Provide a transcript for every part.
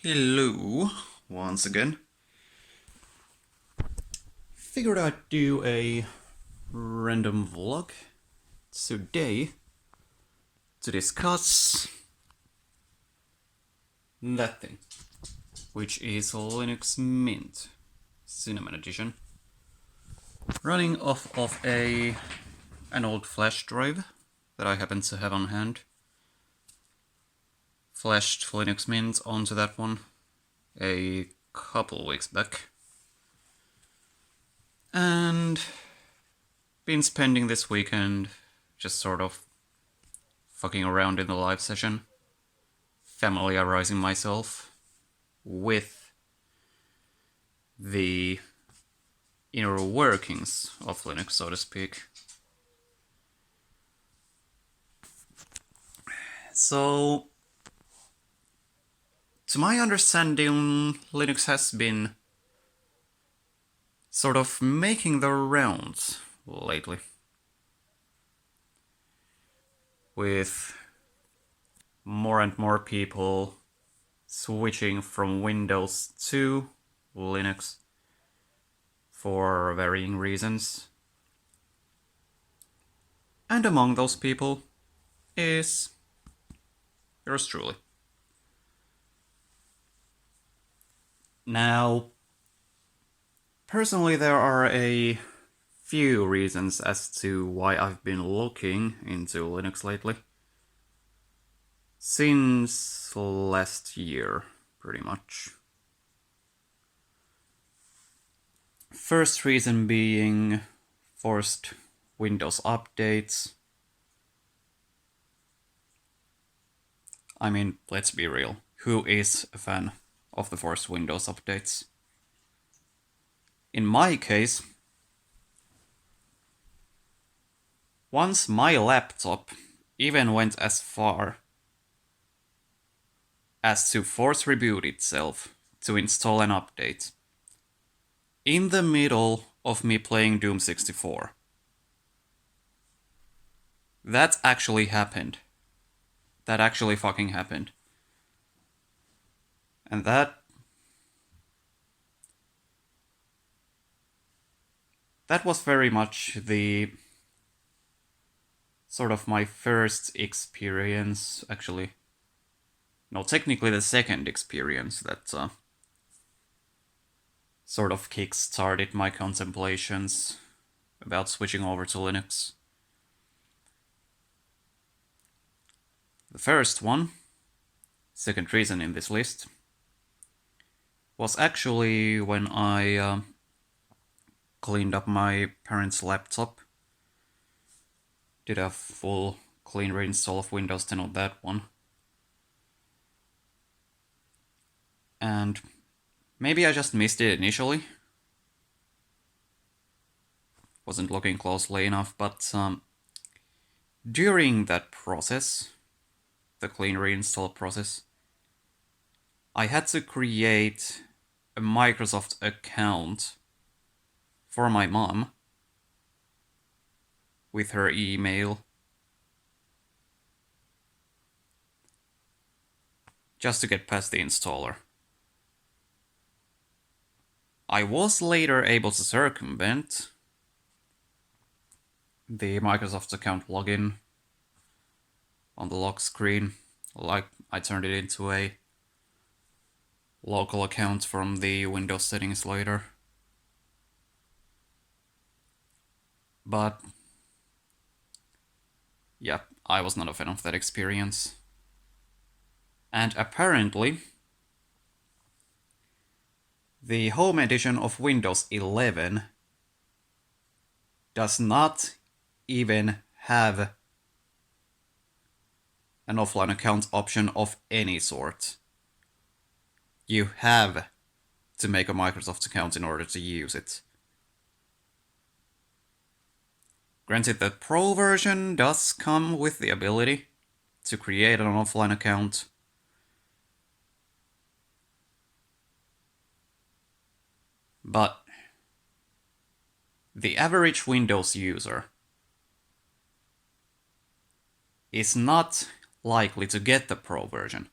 Hello, once again. Figured I'd do a random vlog today to discuss that thing, which is Linux Mint Cinnamon Edition, running off of an old flash drive that I happen to have on hand. Flashed Linux Mint onto that one a couple weeks back. And been spending this weekend just sort of fucking around in the live session, familiarizing myself with the inner workings of Linux, so to speak. So, to my understanding, Linux has been sort of making the rounds lately, with more and more people switching from Windows to Linux for varying reasons. And among those people is yours truly. Now, personally, there are a few reasons as to why I've been looking into Linux lately. Since last year, pretty much. First reason being forced Windows updates. I mean, let's be real. Who is a fan of the forced Windows updates? In my case, once my laptop even went as far as to force reboot itself to install an update in the middle of me playing Doom 64. That actually happened. That actually fucking happened. And that was very much the sort of my first experience, actually. No, technically the second experience that sort of kick-started my contemplations about switching over to Linux. The first one, second reason in this list, was actually when I cleaned up my parents' laptop. Did a full clean reinstall of Windows 10 on that one. And maybe I just missed it initially. Wasn't looking closely enough, but during that process, the clean reinstall process, I had to create a Microsoft account for my mom with her email, just to get past the installer. I was later able to circumvent the Microsoft account login on the lock screen. Like, I turned it into a local account from the Windows settings later. But yeah, I was not a fan of that experience. And apparently, the Home Edition of Windows 11 does not even have an offline account option of any sort. You have to make a Microsoft account in order to use it. Granted, the Pro version does come with the ability to create an offline account. But the average Windows user is not likely to get the Pro version.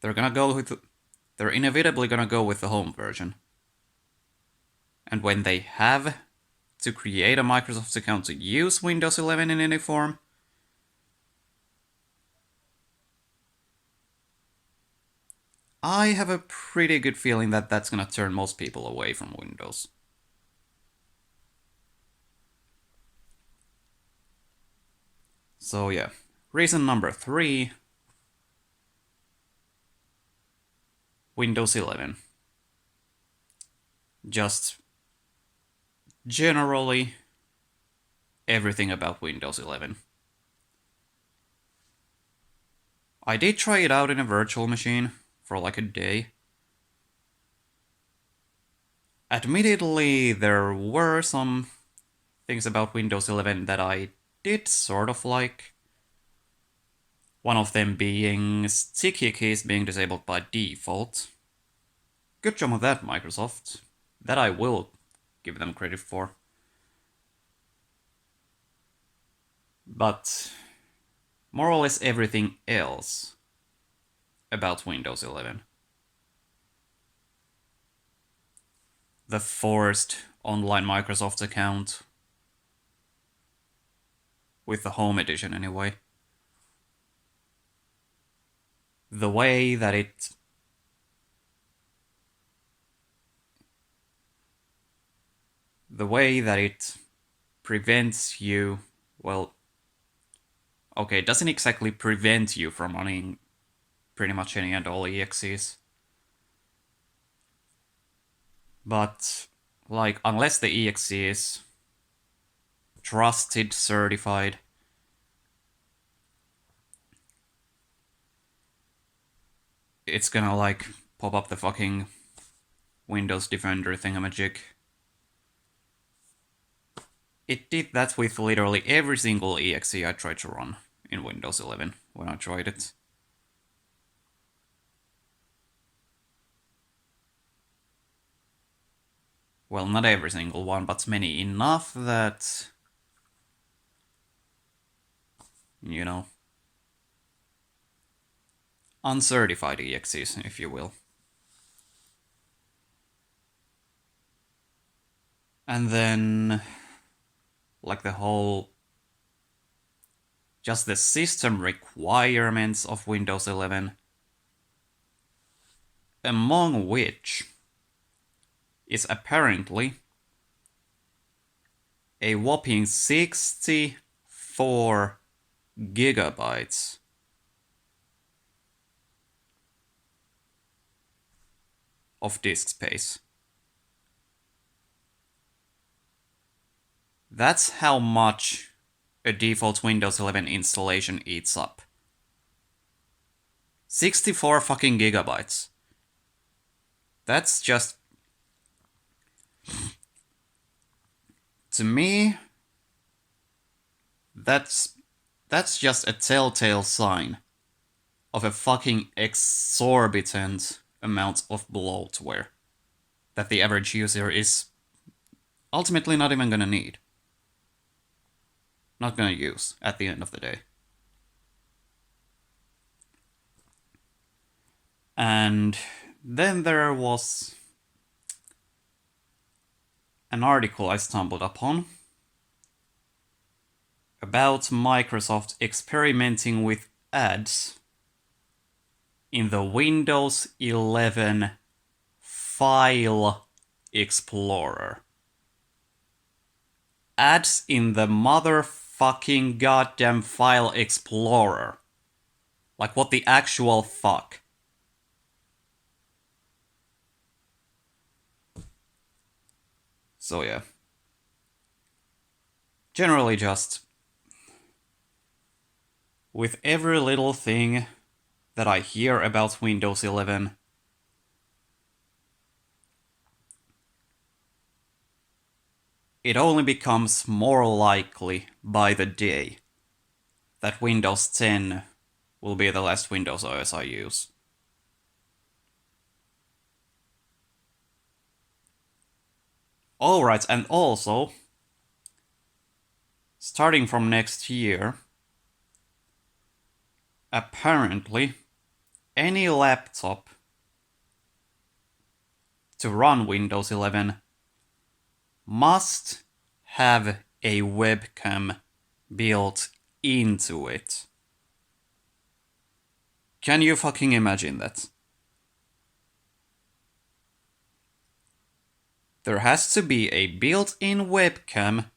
they're inevitably gonna go with the home version. And when they have to create a Microsoft account to use Windows 11 in any form, I have a pretty good feeling that that's gonna turn most people away from Windows. So yeah, reason number 3, Windows 11. Just generally everything about Windows 11. I did try it out in a virtual machine for like a day. Admittedly, there were some things about Windows 11 that I did sort of like. One of them being sticky keys being disabled by default. Good job on that, Microsoft. That I will give them credit for. But more or less everything else about Windows 11. The forced online Microsoft account. With the Home Edition anyway. The way that it prevents you, well, okay, it doesn't exactly prevent you from running pretty much any and all exes. But, like, unless the exe is trusted, certified, it's gonna, like, pop up the fucking Windows Defender thingamajig. It did that with literally every single exe I tried to run in Windows 11 when I tried it. Well, not every single one, but many enough that, you know, uncertified exes, if you will. And then, like the whole, just the system requirements of Windows 11, among which is apparently a whopping 64 gigabytes of disk space. That's how much a default Windows 11 installation eats up. 64 fucking gigabytes. That's just... to me, that's just a telltale sign of a fucking exorbitant amount of bloatware that the average user is ultimately not even gonna need. Not gonna use at the end of the day. And then there was an article I stumbled upon about Microsoft experimenting with ads in the Windows 11 File Explorer. Ads in the motherfucking goddamn File Explorer. Like, what the actual fuck? So yeah. Generally just... with every little thing that I hear about Windows 11, it only becomes more likely by the day that Windows 10 will be the last Windows OS I use. Alright, and also, starting from next year, apparently, any laptop to run Windows 11 must have a webcam built into it. Can you fucking imagine that? There has to be a built-in webcam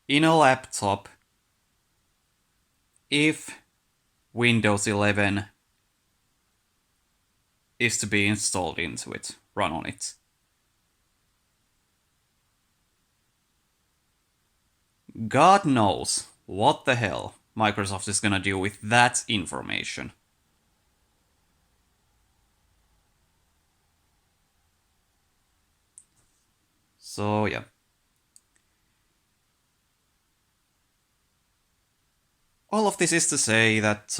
in a laptop if Windows 11 is to be installed into it, run on it. God knows what the hell Microsoft is gonna do with that information. So yeah. All of this is to say that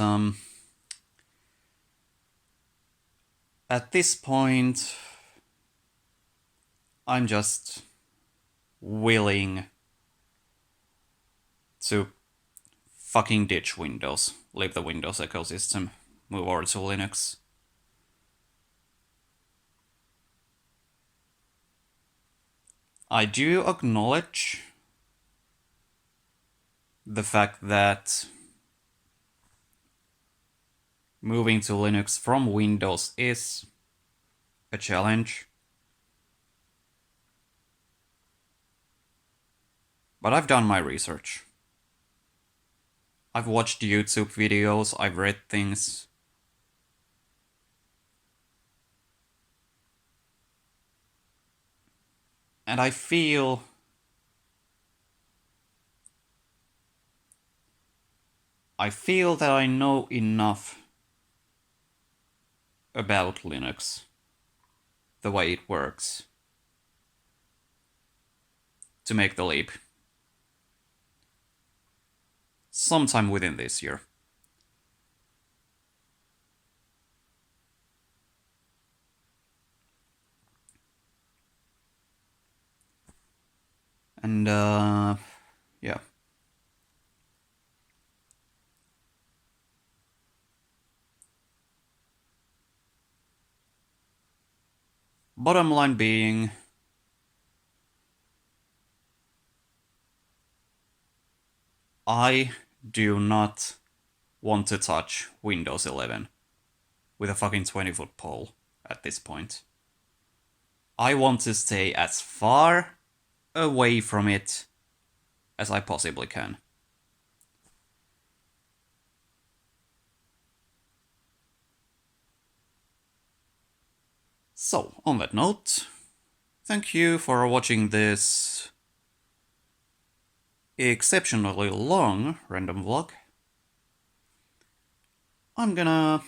at this point I'm just willing to fucking ditch Windows, leave the Windows ecosystem, move over to Linux. I do acknowledge the fact that moving to Linux from Windows is a challenge. But I've done my research. I've watched YouTube videos, I've read things. And I feel that I know enough about Linux, the way it works, to make the leap sometime within this year. And yeah. Bottom line being, I do not want to touch Windows 11 with a fucking 20-foot pole at this point. I want to stay as far away from it as I possibly can. So, on that note, thank you for watching this exceptionally long random vlog. I'm gonna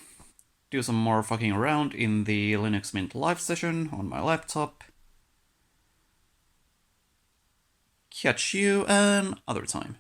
do some more fucking around in the Linux Mint live session on my laptop. Catch you another time.